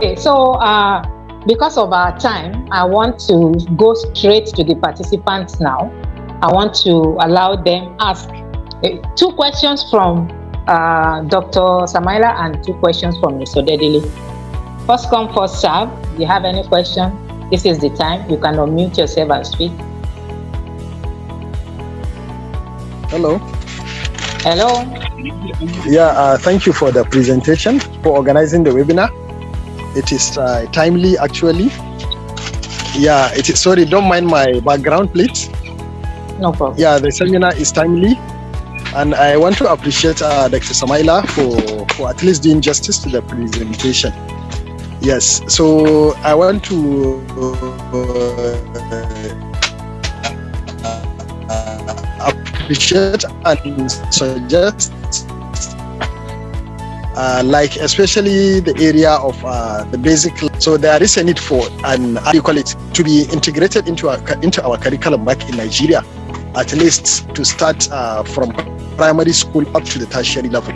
Okay, so because of our time, I want to go straight to the participants now. I want to allow them ask two questions from Dr. Samaila and two questions from Mr. Dedele. First come, first serve. If you have any question, this is the time. You can unmute yourself and speak. Hello. Hello. Yeah, thank you for the presentation, for organizing the webinar. It is timely, actually. Yeah, it is. Sorry, don't mind my background, please. No problem. Yeah, the seminar is timely, and I want to appreciate Dr. Samaila for at least doing justice to the presentation. Yes, so I want to appreciate and suggest, like especially the area of the basic. So there is a need for to be integrated into our curriculum back in Nigeria, at least to start from primary school up to the tertiary level.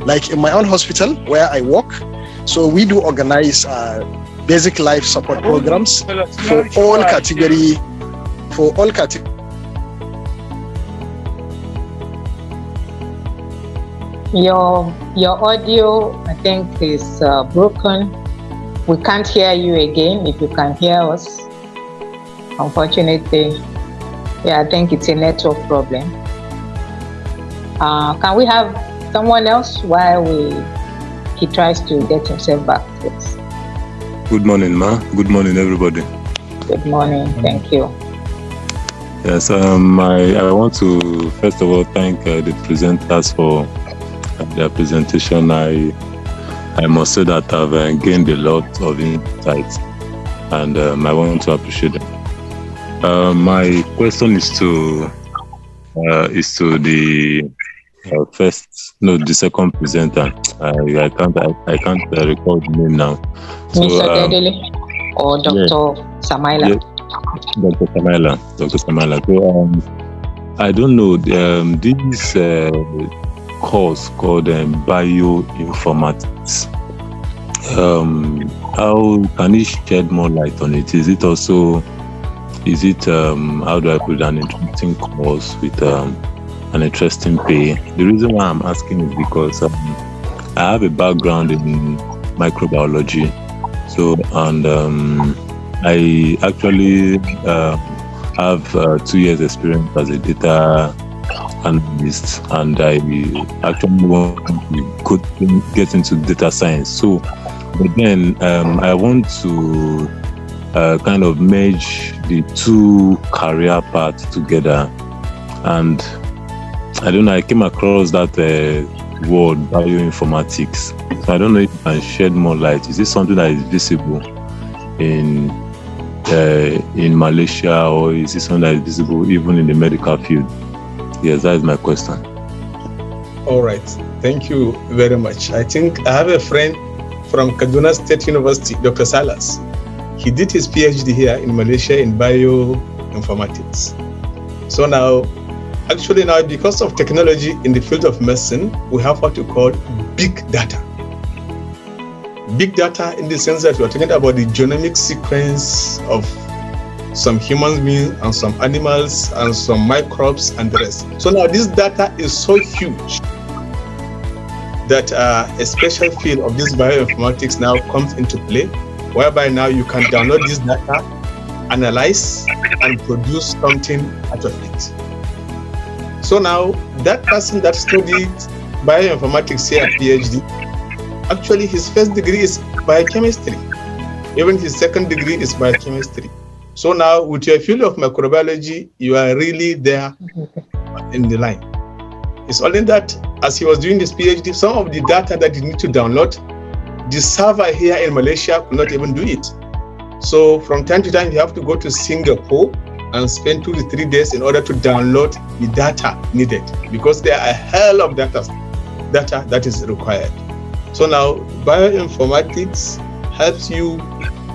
Like in my own hospital where I work, so we do organize basic life support programs for all category. Your audio, I think, is broken. We can't hear you again. If you can hear us, unfortunately, yeah, I think it's a network problem. Can we have someone else while he tries to get himself back, please? Good morning, ma. Good morning, everybody. Good morning. Thank you. Yes, I want to first of all thank the presenters for their presentation. I must say that I've gained a lot of insights, and I want to appreciate them. My question is to the the second presenter. I can't recall the name now. Mr. Dedele or Dr. Samaila? Yes, Dr. Samaila. So I don't know this course called bioinformatics. How can you shed more light on it? Is it how do I put it, an interesting course with an interesting pay? The reason why I'm asking is because I have a background in microbiology, so I actually have 2 years experience as a data analyst, and I actually want to get into data science. So, but then I want to kind of merge the two career paths together, and I don't know, I came across that word bioinformatics. So I don't know if you can shed more light. Is this something that is visible in Malaysia, or is this something that is visible even in the medical field? Yes, that is my question. All right. Thank you very much. I think I have a friend from Kaduna State University, Dr. Salas. He did his PhD here in Malaysia in bioinformatics. So now, because of technology in the field of medicine, we have what we call big data. Big data in the sense that we are talking about the genomic sequence of some human beings and some animals and some microbes and the rest. So now this data is so huge that a special field of this bioinformatics now comes into play, whereby now you can download this data, analyze, and produce something out of it. So now that person that studied bioinformatics here at PhD, actually his first degree is biochemistry. Even his second degree is biochemistry. So now with your field of microbiology, you are really there in the line. It's only that as he was doing this PhD, some of the data that you need to download, the server here in Malaysia could not even do it. So from time to time, you have to go to Singapore and spend 2 to 3 days in order to download the data needed, because there are a hell of data that is required. So now bioinformatics helps you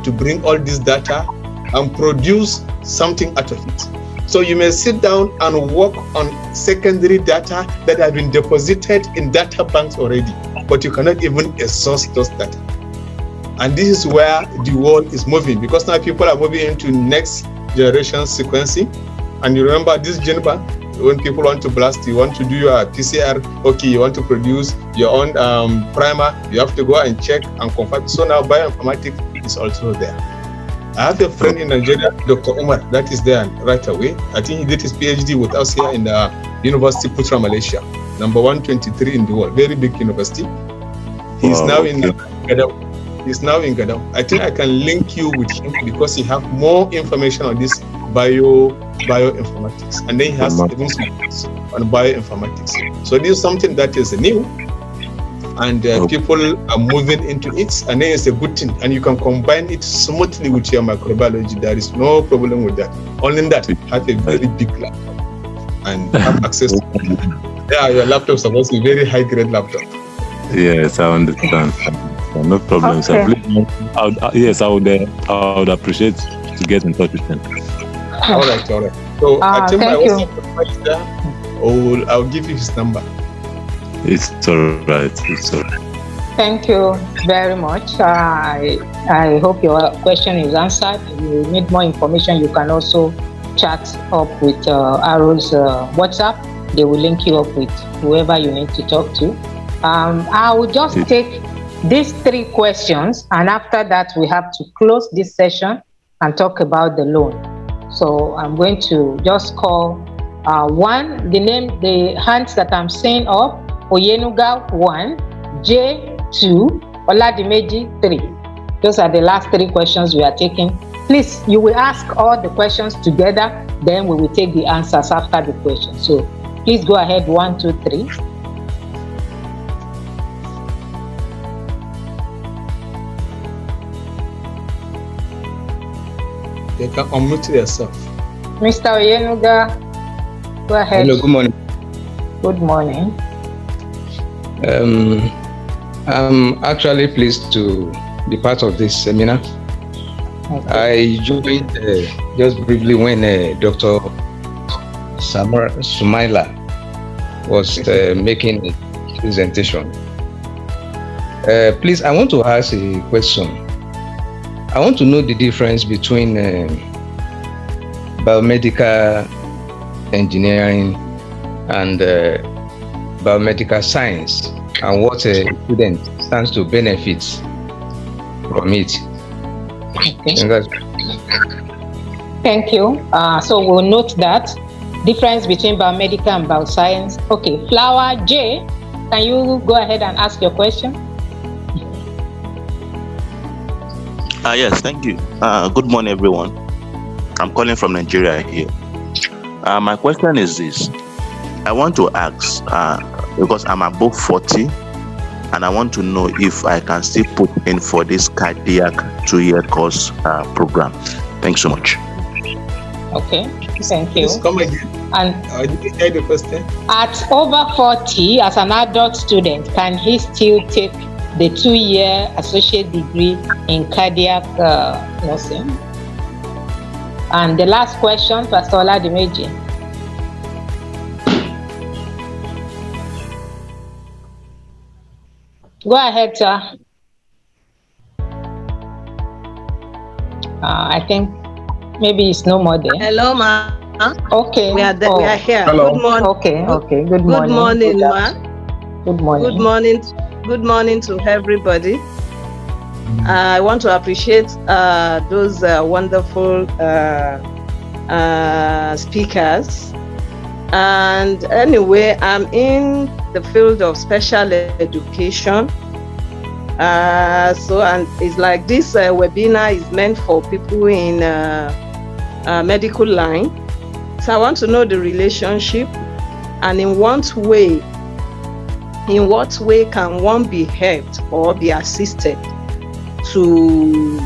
to bring all this data and produce something out of it. So you may sit down and work on secondary data that have been deposited in data banks already, but you cannot even source those data. And this is where the world is moving, because now people are moving into next generation sequencing. And you remember this, Jennifer, when people want to blast, you want to do your PCR, okay, you want to produce your own primer, you have to go and check and confirm. So now bioinformatics is also there. I have a friend in Nigeria, Dr. Umar, that is there right away. I think he did his PhD with us here in the University Putra, Malaysia, number 123 in the world, very big university. He's now in Gadao. He's now in Gadao. I think I can link you with him because he has more information on this bioinformatics, and then he has even some books on bioinformatics. So this is something that is new, and people are moving into it, and then it's a good thing, and you can combine it smoothly with your microbiology. There is no problem with that. Only that have a very big laptop and have access to your laptop is supposed to be very high grade laptop. Yes, I understand. No problem, sir. Please, I would appreciate to get in touch with him. All right. So I think my WhatsApp is there. I'll give you his number. It's all right. Thank you very much. I hope your question is answered. If you need more information, you can also chat up with Arrow's WhatsApp. They will link you up with whoever you need to talk to. I will just take these 3 questions, and after that we have to close this session and talk about the loan. So I'm going to just call the hands that I'm saying up: Oyenuga 1, J2, Oladimeji 3. Those are the last 3 questions we are taking. Please, you will ask all the questions together, then we will take the answers after the questions. So please go ahead, 1, 2, 3. They can unmute themselves. Mr. Oyenuga, go ahead. Hello, good morning. Good morning. I'm actually pleased to be part of this seminar. Okay. I joined just briefly when Dr. Sumaila was making a presentation. Please, I want to ask a question. I want to know the difference between biomedical engineering and biomedical science, and what a student stands to benefit from it. Okay. Thank you. So we'll note that difference between biomedical and bioscience. Okay, Flower J, can you go ahead and ask your question? Yes, thank you. Good morning, everyone. I'm calling from Nigeria here. My question is this. I want to ask, because I'm above 40, and I want to know if I can still put in for this cardiac 2-year course program. Thanks so much. Okay, thank you. Please come again. And did you hear the first thing? At over 40, as an adult student, can he still take the 2-year associate degree in cardiac nursing? And the last question, Pastor Oladimeji. Go ahead, sir. I think maybe it's no more there. Hello, ma. Okay. We are there. We are here. Hello. Good morning. Okay. Good morning. Good morning, ma. Good morning. Good morning. Good morning to everybody. I want to appreciate those wonderful speakers. And anyway, I'm in the field of special education. And it's like this webinar is meant for people in medical line. So I want to know the relationship, and in what way can one be helped or be assisted to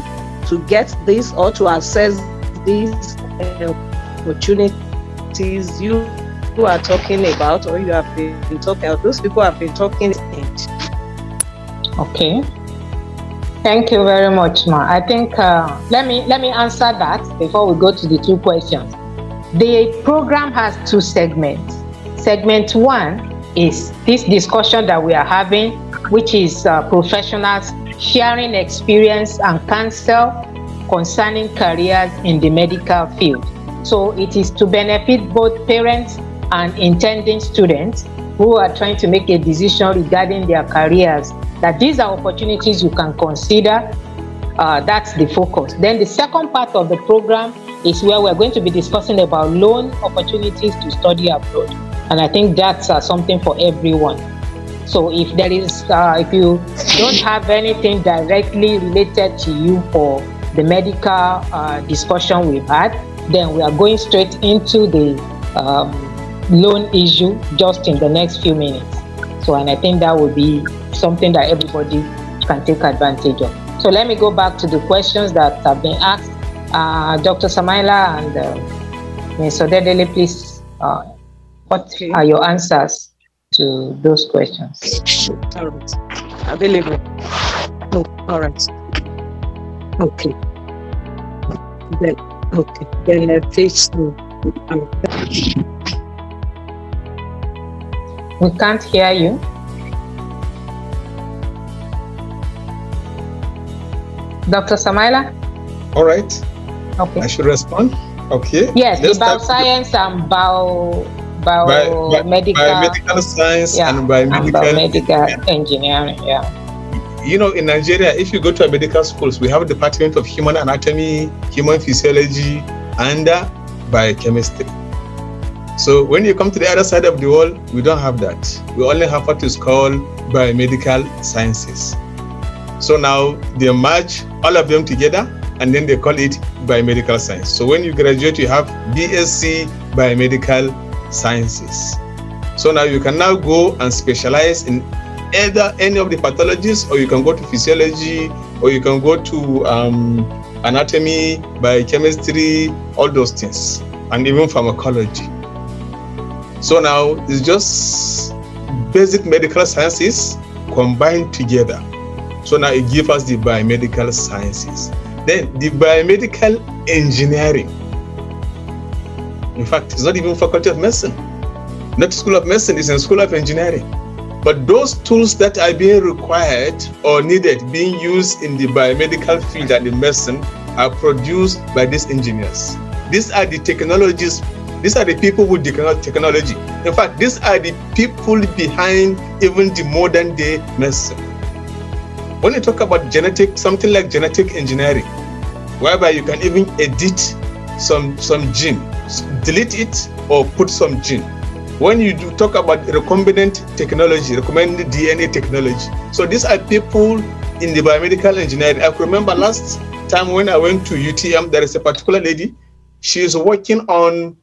get this or to access these opportunities you are talking about, or you have been talking about, those people have been talking about. Okay. Thank you very much, ma. I think let me answer that before we go to the 2 questions. The program has 2 segments. Segment 1 is this discussion that we are having, which is professionals sharing experience and counsel concerning careers in the medical field. So it is to benefit both parents and intending students who are trying to make a decision regarding their careers, that these are opportunities you can consider. That's the focus. Then the second part of the program is where we're going to be discussing about loan opportunities to study abroad. And I think that's something for everyone. So if there is, if you don't have anything directly related to you for the medical discussion we've had, then we are going straight into the loan issue just in the next few minutes. So, and I think that would be something that everybody can take advantage of. So let me go back to the questions that have been asked. Dr. Samaila and Ms. Odedele, please, what are your answers to those questions? All right. Available. Oh, all right. Okay. Then phase 2. We can't hear you. Dr. Samaila? All right. Okay. I should respond? Okay. Yes, Let's the bioscience and biomedical science and biomedical engineering. Yeah. You know, in Nigeria, if you go to our medical schools, we have a department of human anatomy, human physiology, and biochemistry. So when you come to the other side of the world, we don't have that. We only have what is called biomedical sciences. So now they merge all of them together, and then they call it biomedical science. So when you graduate, you have BSc biomedical sciences. So now you can now go and specialize in either any of the pathologies, or you can go to physiology, or you can go to anatomy, biochemistry, all those things, and even pharmacology. So now it's just basic medical sciences combined together. So now it gives us the biomedical sciences. Then the biomedical engineering. In fact, it's not even Faculty of Medicine. Not School of Medicine, it's in School of Engineering. But those tools that are being required or needed, being used in the biomedical field and in medicine, are produced by these engineers. These are the technologies, these are the people with the technology. In fact, these are the people behind even the modern day medicine. When you talk about genetic, something like genetic engineering, whereby you can even edit some gene, delete it or put some gene. When you do talk about recombinant technology, recombinant DNA technology. So these are people in the biomedical engineering. I remember last time when I went to UTM, there is a particular lady, she is working on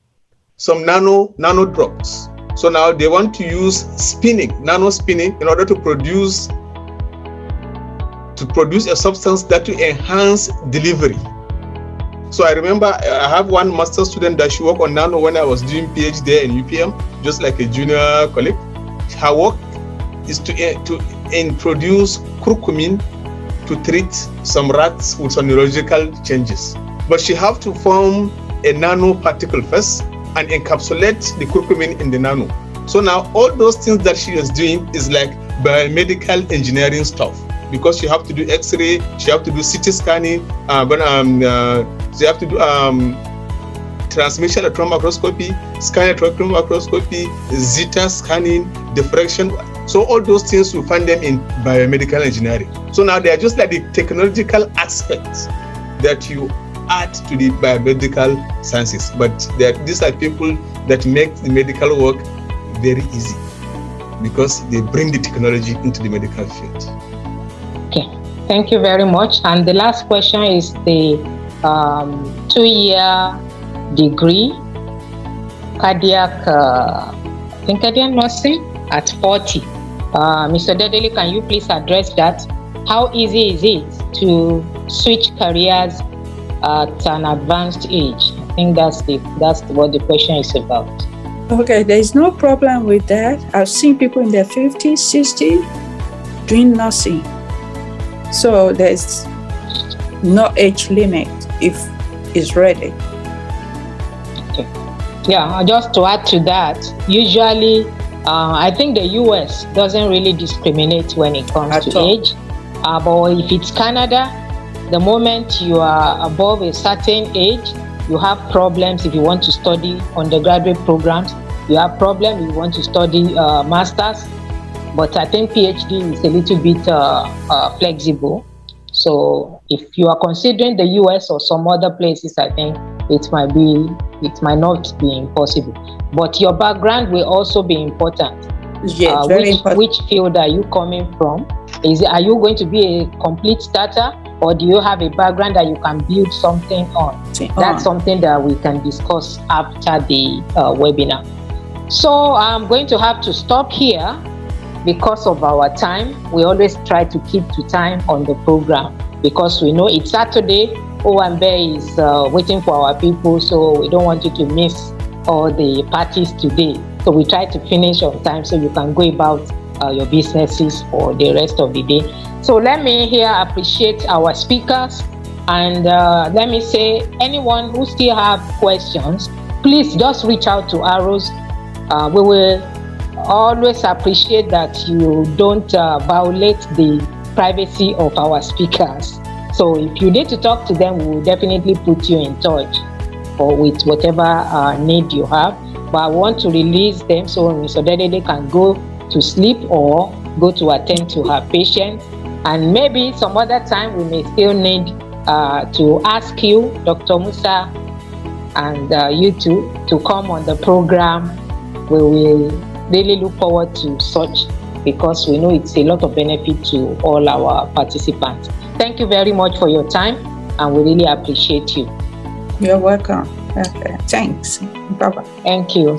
some nano drugs. So now they want to use nano spinning in order to produce a substance that will enhance delivery. So I remember I have one master student that she worked on nano when I was doing PhD there in UPM, just like a junior colleague. Her work is to introduce curcumin to treat some rats with some neurological changes. But she have to form a nano particle first and encapsulate the curcumin in the nano. So now all those things that she is doing is like biomedical engineering stuff, because she have to do X-ray, she have to do CT scanning, she have to do transmission electron microscopy, scan electron microscopy, zeta scanning, diffraction. So all those things you find them in biomedical engineering. So now they are just like the technological aspects that you add to the biomedical sciences. But these are people that make the medical work very easy because they bring the technology into the medical field. Okay, thank you very much. And the last question is the 2-year degree, cardiac nursing at 40. Mr. Odedele, can you please address that? How easy is it to switch careers at an advanced age? I think that's what the question is about. Okay, there is no problem with that. I've seen people in their 50s, 60s doing nursing. So there's no age limit if it's ready. Okay. Yeah, just to add to that, usually I think the US doesn't really discriminate when it comes to age. But if it's Canada, the moment you are above a certain age, you have problems if you want to study undergraduate programs. You have problems if you want to study masters. But I think PhD is a little bit flexible. So if you are considering the US or some other places, I think it might not be impossible. But your background will also be important. Yes, very important. Which field are you coming from? Are you going to be a complete starter, or do you have a background that you can build something on? That's something that we can discuss after the webinar. So I'm going to have to stop here because of our time. We always try to keep to time on the program because we know it's Saturday. Owambe is waiting for our people, so we don't want you to miss all the parties today. So we try to finish on time so you can go about your businesses for the rest of the day. So let me here appreciate our speakers, and let me say anyone who still have questions, please just reach out to Arrows. We will always appreciate that you don't violate the privacy of our speakers. So if you need to talk to them, we will definitely put you in touch or with whatever need you have. But I want to release them so Mr. Dedede can go to sleep or go to attend to her patients. And maybe some other time we may still need to ask you, Dr. Musa, and you two, to come on the program. We will really look forward to such because we know it's a lot of benefit to all our participants. Thank you very much for your time, and we really appreciate you. You're welcome. Okay. Thanks. Bye-bye. Thank you.